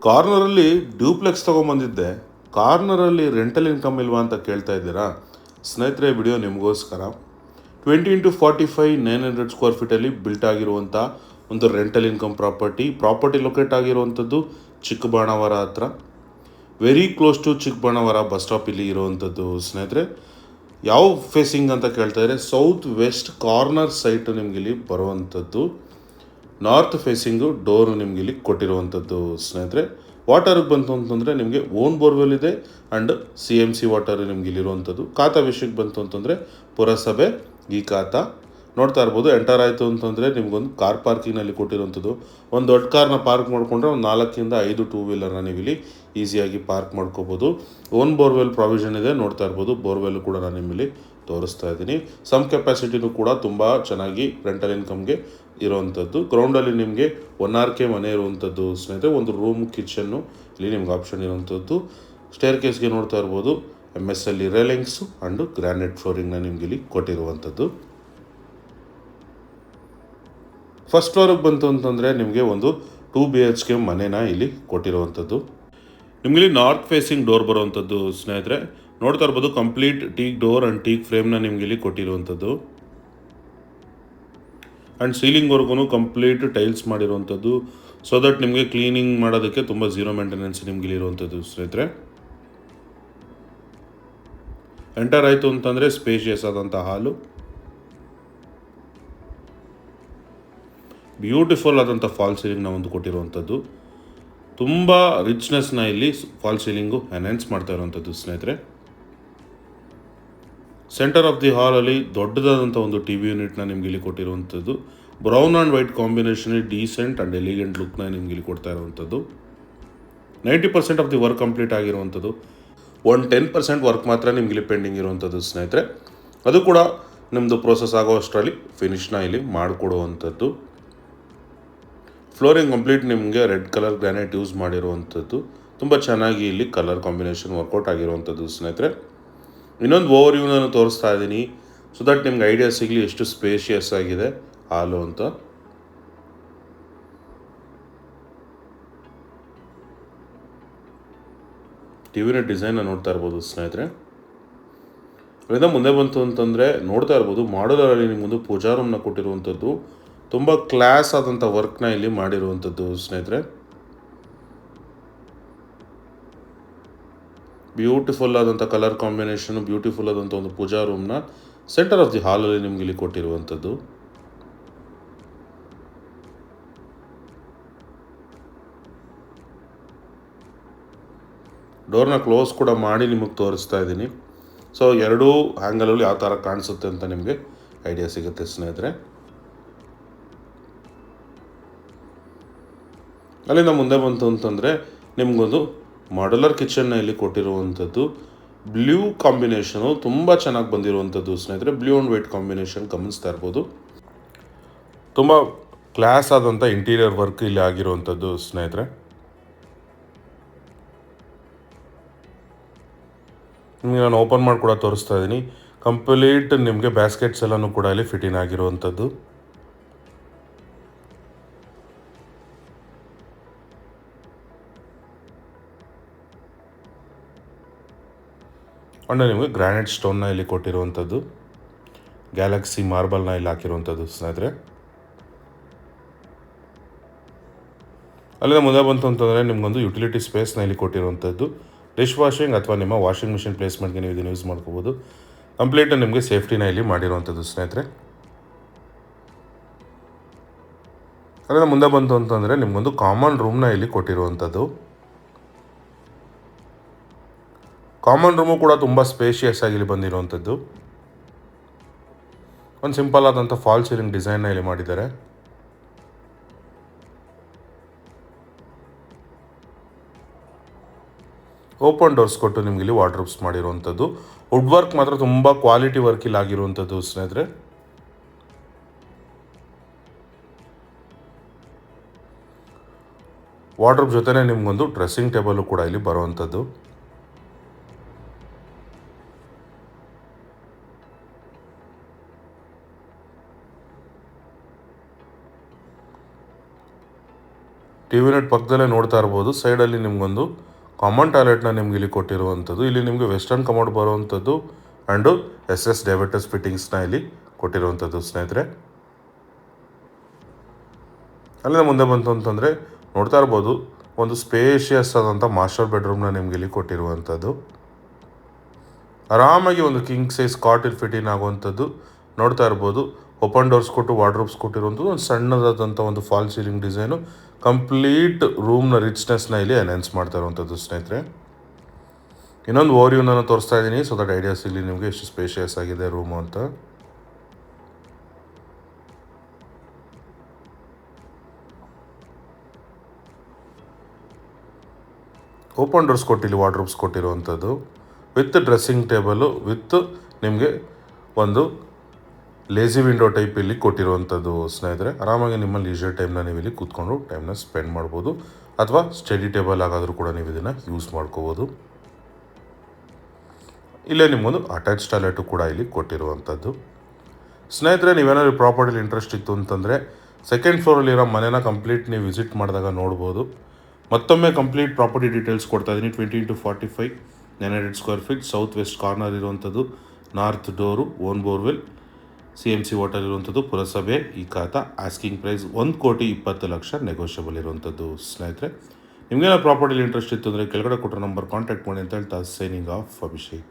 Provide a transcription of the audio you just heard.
ಕಾರ್ನರಲ್ಲಿ duplex ತೊಗೊಂಬಂದಿದ್ದೆ. ಕಾರ್ನರಲ್ಲಿ rental income ಇಲ್ವಾ ಅಂತ ಕೇಳ್ತಾ ಇದ್ದೀರಾ? ಸ್ನೇಹಿತರೆ, ವಿಡಿಯೋ ನಿಮಗೋಸ್ಕರ. 20x45 900 ಸ್ಕ್ವೇರ್ ಫೀಟಲ್ಲಿ ಬಿಲ್ಟ್ ಆಗಿರುವಂಥ ಒಂದು ರೆಂಟಲ್ ಇನ್ಕಮ್ ಪ್ರಾಪರ್ಟಿ ಲೊಕೇಟ್ ಆಗಿರುವಂಥದ್ದು ಚಿಕ್ಕಬಾಣಾವರ ಹತ್ರ, very close to Chikkabanavara bus stop ಇಲ್ಲಿ ಇರುವಂಥದ್ದು. ಸ್ನೇಹಿತರೆ, ಯಾವ ಫೇಸಿಂಗ್ ಅಂತ ಕೇಳ್ತಾ ಇದ್ದಾರೆ, ಸೌತ್ ವೆಸ್ಟ್ ಕಾರ್ನರ್ ಸೈಟು ನಿಮಗಿಲ್ಲಿ ಬರುವಂಥದ್ದು. ನಾರ್ತ್ ಫೇಸಿಂಗು ಡೋರು ನಿಮಗಿಲ್ಲಿ ಕೊಟ್ಟಿರುವಂಥದ್ದು. ಸ್ನೇಹಿತರೆ, ವಾಟರ್ಗೆ ಬಂತು ಅಂತಂದರೆ ನಿಮಗೆ ಓನ್ ಬೋರ್ವೆಲ್ ಇದೆ ಆ್ಯಂಡ್ CMC ವಾಟರ್ ನಿಮಗಿಲ್ಲಿರುವಂಥದ್ದು. ಖಾತಾ ವಿಷಯಕ್ಕೆ ಬಂತು ಅಂತಂದರೆ ಪುರಸಭೆ ಈ ಖಾತಾ ನೋಡ್ತಾ ಇರ್ಬೋದು. ಎಂಟರ್ ಆಯಿತು ಅಂತಂದರೆ ನಿಮಗೊಂದು ಕಾರ್ ಪಾರ್ಕಿಂಗ್ನಲ್ಲಿ ಕೊಟ್ಟಿರುವಂಥದ್ದು. ಒಂದು ದೊಡ್ಡ ಕಾರ್ನ ಪಾರ್ಕ್ ಮಾಡಿಕೊಂಡ್ರೆ ಒಂದು 4ರಿಂದ 5 ಟೂ ವೀಲರ್ನ ನೀವು ಇಲ್ಲಿ ಈಸಿಯಾಗಿ ಪಾರ್ಕ್ ಮಾಡ್ಕೋಬೋದು. ಓನ್ ಬೋರ್ವೆಲ್ ಪ್ರಾವಿಷನ್ ಇದೆ, ನೋಡ್ತಾ ಇರ್ಬೋದು. ಬೋರ್ವೆಲ್ ಕೂಡ ನಾನು ನಿಮ್ಮಲ್ಲಿ ತೋರಿಸ್ತಾ ಇದ್ದೀನಿ. ಸಮ್ ಕೆಪಾಸಿಟಿನೂ ಕೂಡ ತುಂಬ ಚೆನ್ನಾಗಿ ರೆಂಟಲ್ ಇನ್ಕಮ್ಗೆ ಇರುವಂಥದ್ದು. ಗ್ರೌಂಡಲ್ಲಿ ನಿಮಗೆ 1RK ಮನೆ ಇರುವಂಥದ್ದು. ಸ್ನೇಹಿತರೆ, ಒಂದು ರೂಮ್ ಕಿಚನ್ನು ಇಲ್ಲಿ ನಿಮ್ಗೆ ಆಪ್ಷನ್ ಇರುವಂಥದ್ದು. ಸ್ಟೇರ್ ಕೇಸ್ಗೆ ನೋಡ್ತಾ ಇರ್ಬೋದು MSL ರೇಲಿಂಗ್ಸು ಆ್ಯಂಡ್ ಗ್ರಾನೈಟ್ ಫ್ಲೋರಿಂಗ್ನ ನಿಮ್ಗೆ ಇಲ್ಲಿ ಕೊಟ್ಟಿರುವಂಥದ್ದು. ಫಸ್ಟ್ ಫ್ಲೋರಿಗೆ ಬಂತು ಅಂತಂದರೆ ನಿಮಗೆ ಒಂದು 2 BHK ಮನೆನ ಇಲ್ಲಿ ಕೊಟ್ಟಿರುವಂಥದ್ದು. ನಿಮಗಿಲ್ಲಿ ನಾರ್ತ್ ಫೇಸಿಂಗ್ ಡೋರ್ ಬರುವಂಥದ್ದು. ಸ್ನೇಹಿತರೆ, ನೋಡ್ತಾ ಇರ್ಬೋದು complete teak door and teak ಫ್ರೇಮ್ನ ನಿಮ್ಗೆ ಇಲ್ಲಿ ಕೊಟ್ಟಿರುವಂಥದ್ದು. ಆ್ಯಂಡ್ ಸೀಲಿಂಗ್ವರೆಗೂ ಕಂಪ್ಲೀಟ್ ಟೈಲ್ಸ್ ಮಾಡಿರುವಂಥದ್ದು. ಸೊ ದಟ್ ನಿಮಗೆ ಕ್ಲೀನಿಂಗ್ ಮಾಡೋದಕ್ಕೆ ತುಂಬ ಝೀರೋ ಮೇಂಟೆನೆನ್ಸ್ ನಿಮ್ಗೆ ಇರುವಂಥದ್ದು. ಸ್ನೇಹಿತರೆ, ಎಂಟರ್ ಆಯಿತು ಅಂತಂದರೆ ಸ್ಪೇಷಿಯಸ್ ಆದಂಥ ಹಾಲು, ಬ್ಯೂಟಿಫುಲ್ ಆದಂಥ ಫಾಲ್ ಸೀಲಿಂಗ್ನ ಒಂದು ಕೊಟ್ಟಿರುವಂಥದ್ದು. ತುಂಬ ರಿಚ್ನೆಸ್ನ ಇಲ್ಲಿ ಫಾಲ್ ಸೀಲಿಂಗು ಎನ್ಹ್ಯಾನ್ಸ್ ಮಾಡ್ತಾ ಇರುವಂಥದ್ದು. ಸ್ನೇಹಿತರೆ, ಸೆಂಟರ್ ಆಫ್ ದಿ ಹಾಲಲ್ಲಿ ದೊಡ್ಡದಾದಂಥ ಒಂದು TV ಯೂನಿಟ್ನ ನಿಮ್ಗೆ ಇಲ್ಲಿ ಕೊಟ್ಟಿರುವಂಥದ್ದು. ಬ್ರೌನ್ ಆ್ಯಂಡ್ ವೈಟ್ ಕಾಂಬಿನೇಷನಲ್ಲಿ ಡೀಸೆಂಟ್ ಆ್ಯಂಡ್ ಎಲಿಗೆಂಟ್ ಲುಕ್ನ ನಿಮ್ಗೆ ಇಲ್ಲಿ ಕೊಡ್ತಾ ಇರುವಂಥದ್ದು. 90% ಆಫ್ ದಿ ವರ್ಕ್ ಕಂಪ್ಲೀಟ್ ಆಗಿರುವಂಥದ್ದು. 10% ವರ್ಕ್ ಮಾತ್ರ ನಿಮ್ಗೆ ಇಲ್ಲಿ ಪೆಂಡಿಂಗ್ ಇರುವಂಥದ್ದು. ಸ್ನೇಹಿತರೆ, ಅದು ಕೂಡ ನಿಮ್ಮದು ಪ್ರೋಸೆಸ್ ಆಗೋ ಅಷ್ಟರಲ್ಲಿ ಫಿನಿಶ್ನ ಇಲ್ಲಿ ಮಾಡಿಕೊಡುವಂಥದ್ದು. ಫ್ಲೋರಿಂಗ್ ಕಂಪ್ಲೀಟ್ ನಿಮಗೆ ರೆಡ್ ಕಲರ್ ಗ್ರಾನೈಟ್ ಯೂಸ್ ಮಾಡಿರುವಂಥದ್ದು. ತುಂಬ ಚೆನ್ನಾಗಿ ಇಲ್ಲಿ ಕಲರ್ ಕಾಂಬಿನೇಷನ್ ವರ್ಕೌಟ್ ಆಗಿರುವಂಥದ್ದು. ಸ್ನೇಹಿತರೆ, ಇನ್ನೊಂದು ಓವರ್ ವ್ಯೂ ನಾನು ತೋರಿಸ್ತಾ ಇದ್ದೀನಿ ಸೊ ದಟ್ ನಿಮ್ಗೆ ಐಡಿಯಾ ಸಿಗಲಿ ಎಷ್ಟು ಸ್ಪೇಷಿಯಸ್ ಆಗಿದೆ ಹಾಲು ಅಂತ. ಟಿವಿನ ಡಿಸೈನ್ನ ನೋಡ್ತಾ ಇರ್ಬೋದು. ಸ್ನೇಹಿತರೆ, ಅಲ್ಲಿಂದ ಮುಂದೆ ಬಂತು ಅಂತಂದರೆ ನೋಡ್ತಾ ಇರ್ಬೋದು ಮಾಡ್ಯುಲರಲ್ಲಿ ನಿಮಗೊಂದು ಪೂಜಾ ರೂಮ್ನ ಕೊಟ್ಟಿರುವಂಥದ್ದು. ತುಂಬ ಕ್ಲಾಸ್ ಆದಂಥ ವರ್ಕ್ನ ಇಲ್ಲಿ ಮಾಡಿರುವಂಥದ್ದು. ಸ್ನೇಹಿತರೆ, ಬ್ಯೂಟಿಫುಲ್ ಆದಂಥ ಕಲರ್ ಕಾಂಬಿನೇಷನು, ಬ್ಯೂಟಿಫುಲ್ ಆದಂಥ ಒಂದು ಪೂಜಾ ರೂಮ್ನ ಸೆಂಟರ್ ಆಫ್ ದಿ ಹಾಲಲ್ಲಿ ನಿಮ್ಗೆ ಇಲ್ಲಿ ಕೊಟ್ಟಿರುವಂಥದ್ದು. ಡೋರ್ನ ಕ್ಲೋಸ್ ಕೂಡ ಮಾಡಿ ನಿಮಗೆ ತೋರಿಸ್ತಾ ಇದ್ದೀನಿ. ಸೊ ಎರಡೂ ಹ್ಯಾಂಗಲಲ್ಲಿ ಯಾವ ಥರ ಕಾಣಿಸುತ್ತೆ ಅಂತ ನಿಮಗೆ ಐಡಿಯಾ ಸಿಗುತ್ತೆ. ಸ್ನೇಹಿತರೆ, ಅಲ್ಲಿಂದ ಮುಂದೆ ಬಂತು ಅಂತಂದರೆ ನಿಮಗೊಂದು ಮಾಡ್ಯುಲರ್ ಕಿಚನ್ನ ಇಲ್ಲಿ ಕೊಟ್ಟಿರುವಂಥದ್ದು. ಬ್ಲೂ ಕಾಂಬಿನೇಷನು ತುಂಬ ಚೆನ್ನಾಗಿ ಬಂದಿರುವಂಥದ್ದು. ಸ್ನೇಹಿತರೆ, ಬ್ಲೂ ಆ್ಯಂಡ್ ವೈಟ್ ಕಾಂಬಿನೇಷನ್ ಗಮನಿಸ್ತಾ ಇರ್ಬೋದು. ತುಂಬ ಕ್ಲಾಸ್ ಆದಂಥ ಇಂಟೀರಿಯರ್ ವರ್ಕ್ ಇಲ್ಲಿ ಆಗಿರುವಂಥದ್ದು. ಸ್ನೇಹಿತರೆ, ನಿಮಗೆ ನಾನು ಓಪನ್ ಮಾಡಿ ಕೂಡ ತೋರಿಸ್ತಾ ಇದ್ದೀನಿ. ಕಂಪ್ಲೀಟ್ ನಿಮಗೆ ಬ್ಯಾಸ್ಕೆಟ್ಸ್ ಎಲ್ಲನೂ ಕೂಡ ಇಲ್ಲಿ ಫಿಟ್ಟಿಂಗ್ ಆಗಿರುವಂಥದ್ದು. ಅಂಡ್ ನಿಮಗೆ ಗ್ರಾನೈಟ್ ಸ್ಟೋನ್ನ ಇಲ್ಲಿ ಕೊಟ್ಟಿರುವಂಥದ್ದು. ಗ್ಯಾಲಕ್ಸಿ ಮಾರ್ಬಲ್ನ ಇಲ್ಲಿ ಹಾಕಿರುವಂಥದ್ದು. ಸ್ನೇಹಿತರೆ, ಅಲ್ಲಿಂದ ಮುಂದೆ ಬಂತು ಅಂತಂದರೆ ನಿಮಗೊಂದು ಯುಟಿಲಿಟಿ ಸ್ಪೇಸ್ನ ಇಲ್ಲಿ ಕೊಟ್ಟಿರುವಂಥದ್ದು. ಡಿಶ್ ವಾಷಿಂಗ್ ಅಥವಾ ನಿಮ್ಮ ವಾಷಿಂಗ್ ಮಿಷಿನ್ ಪ್ಲೇಸ್ಮೆಂಟ್ಗೆ ನೀವು ಇದನ್ನು ಯೂಸ್ ಮಾಡ್ಕೋಬೋದು. ಕಂಪ್ಲೀಟ್ ನಿಮಗೆ ಸೇಫ್ಟಿನ ಇಲ್ಲಿ ಮಾಡಿರುವಂಥದ್ದು. ಸ್ನೇಹಿತರೆ, ಅಲ್ಲಿಂದ ಮುಂದೆ ಬಂತು ಅಂತಂದರೆ ನಿಮಗೊಂದು ಕಾಮನ್ ರೂಮ್ನ ಇಲ್ಲಿ ಕೊಟ್ಟಿರುವಂಥದ್ದು. ಕಾಮನ್ ರೂಮು ಕೂಡ ತುಂಬ ಸ್ಪೇಷಿಯಸ್ ಆಗಿ ಇಲ್ಲಿ ಬಂದಿರುವಂಥದ್ದು. ಒಂದು ಸಿಂಪಲ್ ಆದಂಥ ಫಾಲ್ ಸೀಲಿಂಗ್ ಡಿಸೈನ್ನ ಇಲ್ಲಿ ಮಾಡಿದ್ದಾರೆ. ಓಪನ್ ಡೋರ್ಸ್ ಕೊಟ್ಟು ನಿಮ್ಗೆ ಇಲ್ಲಿ ವಾರ್ಡ್ರೋಬ್ಸ್ ಮಾಡಿರುವಂಥದ್ದು. ವುಡ್ ವರ್ಕ್ ಮಾತ್ರ ತುಂಬ ಕ್ವಾಲಿಟಿ ವರ್ಕ್ ಇಲ್ಲಿ ಆಗಿರುವಂಥದ್ದು. ಸ್ನೇಹಿತರೆ, ವಾರ್ಡ್ರೋಬ್ ಜೊತೆನೇ ನಿಮಗೊಂದು ಡ್ರೆಸ್ಸಿಂಗ್ ಟೇಬಲು ಕೂಡ ಇಲ್ಲಿ ಬರುವಂಥದ್ದು. ಟಿ ವಿ ನೆಟ್ ಪಕ್ಕದಲ್ಲೇ ನೋಡ್ತಾ ಇರ್ಬೋದು. ಸೈಡಲ್ಲಿ ನಿಮಗೊಂದು ಕಾಮನ್ ಟಾಯ್ಲೆಟ್ನ ನಿಮ್ಗೆ ಇಲ್ಲಿ ಕೊಟ್ಟಿರುವಂಥದ್ದು. ಇಲ್ಲಿ ನಿಮಗೆ ವೆಸ್ಟರ್ನ್ ಕಮೋಡ್ ಬರುವಂಥದ್ದು ಆ್ಯಂಡು SS ಡಯಾಬಿಟಸ್ ಫಿಟ್ಟಿಂಗ್ಸ್ನ ಇಲ್ಲಿ ಕೊಟ್ಟಿರುವಂಥದ್ದು ಸ್ನೇಹಿತರೆ. ಅಲ್ಲಿಂದ ಮುಂದೆ ಬಂತು ಅಂತಂದರೆ ನೋಡ್ತಾ ಇರ್ಬೋದು ಒಂದು ಸ್ಪೇಷಿಯಸ್ ಆದಂಥ ಮಾಸ್ಟರ್ ಬೆಡ್ರೂಮ್ನ ನಿಮ್ಗೆ ಇಲ್ಲಿ ಕೊಟ್ಟಿರುವಂಥದ್ದು. ಆರಾಮಾಗಿ ಒಂದು ಕಿಂಗ್ ಸೈಜ್ ಕಾಟ್ ಇಲ್ಲಿ ಫಿಟ್ಟಿಂಗ್ ಆಗುವಂಥದ್ದು ನೋಡ್ತಾ ಇರ್ಬೋದು. ಓಪನ್ ಡೋರ್ಸ್ ಕೊಟ್ಟು ವಾರ್ಡ್ರೋಬ್ಸ್ ಕೊಟ್ಟಿರುವಂಥದ್ದು, ಒಂದು ಸಣ್ಣದಾದಂಥ ಒಂದು ಫಾಲ್ ಸೀಲಿಂಗ್ ಡಿಸೈನು ಕಂಪ್ಲೀಟ್ ರೂಮ್ನ ರಿಚ್ನೆಸ್ನ ಇಲ್ಲಿ ಎನ್ಹಾನ್ಸ್ ಮಾಡ್ತಾ ಇರುವಂಥದ್ದು ಸ್ನೇಹಿತರೆ. ಇನ್ನೊಂದು ಓವರ್ವ್ಯೂನ ತೋರಿಸ್ತಾ ಇದ್ದೀನಿ ಸೊ ದಟ್ ಐಡಿಯಾಸ್ ಇಲ್ಲಿ ನಿಮಗೆ ಎಷ್ಟು ಸ್ಪೇಷಿಯಸ್ ಆಗಿದೆ ರೂಮು ಅಂತ. ಓಪನ್ ಡೋರ್ಸ್ ಕೊಟ್ಟಿಲ್ಲಿ ವಾರ್ಡ್ರೋಬ್ಸ್ ಕೊಟ್ಟಿರುವಂಥದ್ದು ವಿತ್ ಡ್ರೆಸ್ಸಿಂಗ್ ಟೇಬಲು ವಿತ್ ನಿಮಗೆ ಒಂದು ಲೇಸಿ ವಿಂಡೋ ಟೈಪ್ ಇಲ್ಲಿ ಕೊಟ್ಟಿರುವಂಥದ್ದು ಸ್ನೇಹಿತರೆ. ಆರಾಮಾಗಿ ನಿಮ್ಮ ಲೀಜರ್ ಟೈಮ್ನ ನೀವು ಇಲ್ಲಿ ಕೂತ್ಕೊಂಡು ಟೈಮ್ನ ಸ್ಪೆಂಡ್ ಮಾಡ್ಬೋದು, ಅಥವಾ ಸ್ಟಡಿ ಟೇಬಲ್ ಆಗಾದರೂ ಕೂಡ ನೀವು ಇದನ್ನು ಯೂಸ್ ಮಾಡ್ಕೋಬೋದು. ಇಲ್ಲೇ ನಿಮಗೊಂದು ಅಟ್ಯಾಚ್ ಟಾಯ್ಲೆಟು ಕೂಡ ಇಲ್ಲಿ ಕೊಟ್ಟಿರುವಂಥದ್ದು ಸ್ನೇಹಿತರೆ. ನೀವೇನಾದರೂ ಪ್ರಾಪರ್ಟಿಲಿ ಇಂಟ್ರೆಸ್ಟ್ ಇತ್ತು ಅಂತಂದರೆ ಸೆಕೆಂಡ್ ಫ್ಲೋರಲ್ಲಿರೋ ಮನೇನ ಕಂಪ್ಲೀಟ್ ನೀವು ವಿಸಿಟ್ ಮಾಡಿದಾಗ ನೋಡ್ಬೋದು. ಮತ್ತೊಮ್ಮೆ ಕಂಪ್ಲೀಟ್ ಪ್ರಾಪರ್ಟಿ ಡೀಟೇಲ್ಸ್ ಕೊಡ್ತಾ ಇದ್ದೀನಿ. 20x45 900 square feet, south west corner ಇರುವಂಥದ್ದು, north door, own borewell, CMC water ಇರುವಂಥದ್ದು, ಪುರಸಭೆ ಈ ಖಾತಾ. ಆಸ್ಕಿಂಗ್ ಪ್ರೈಸ್ 1,20,00,000 ನೆಗೋಷಿಯಬಲ್ ಇರುವಂಥದ್ದು ಸ್ನೇಹಿತರೆ. ನಿಮಗೇನೋ ಪ್ರಾಪರ್ಟಿಲಿ ಇಂಟ್ರೆಸ್ಟ್ ಇತ್ತು ಅಂದರೆ ಕೆಳಗಡೆ ಕೊಟ್ಟರೆ ನಂಬರ್ ಕಾಂಟ್ಯಾಕ್ಟ್ ಮಾಡಿ ಅಂತ ಹೇಳ್ತಾ ಸೈನಿಂಗ್ ಆಫ್ ಅಭಿಷೇಕ್.